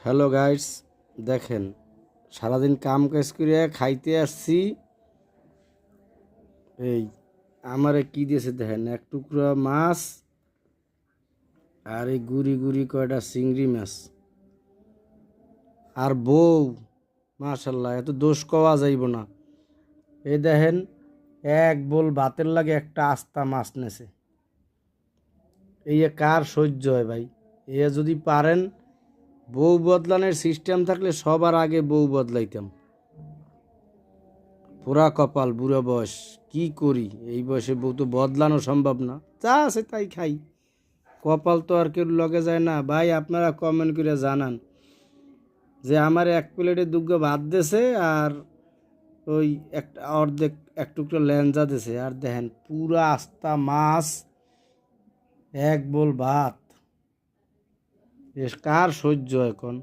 Hello guys, দেখেন সারাদিন কাম কাজ করে খাইতে আসছি। এই আমারে কি দিয়েছে দেখেন, এক টুকরা মাছ আর এই গুড়ি গুড়ি কয়টা চিংড়ি মাছ আর বউ। মাশাল্লাহ, এত দোষ কওয়া যাইব না। এই দেখেন, এক বোল ভাতের লাগে একটা আস্তা মাছ নেছে। এই কার সহ্য হয় ভাই? এ যদি পারেন, বউ বদলানোর সিস্টেম থাকলে সবার আগে বউ বদলাইতাম। পোড়া কপাল, বুড়ো বয়স, কি করি? এই বয়সে বউ তো বদলানো সম্ভব না, যা আছে তাই খাই। কপাল তো আর কেউ লগে যায় না ভাই। আপনারা কমেন্ট করে জানান যে আমার এক প্লেটে দুগ্গা ভাত দেছে আর ওই একটা অর্ধেক এক টুকরো ল্যাঞ্জা দেছে, আর দেখেন পুরা আস্তা মাছ, এক বোল ভাত। বেশ কার সহ্য এখন?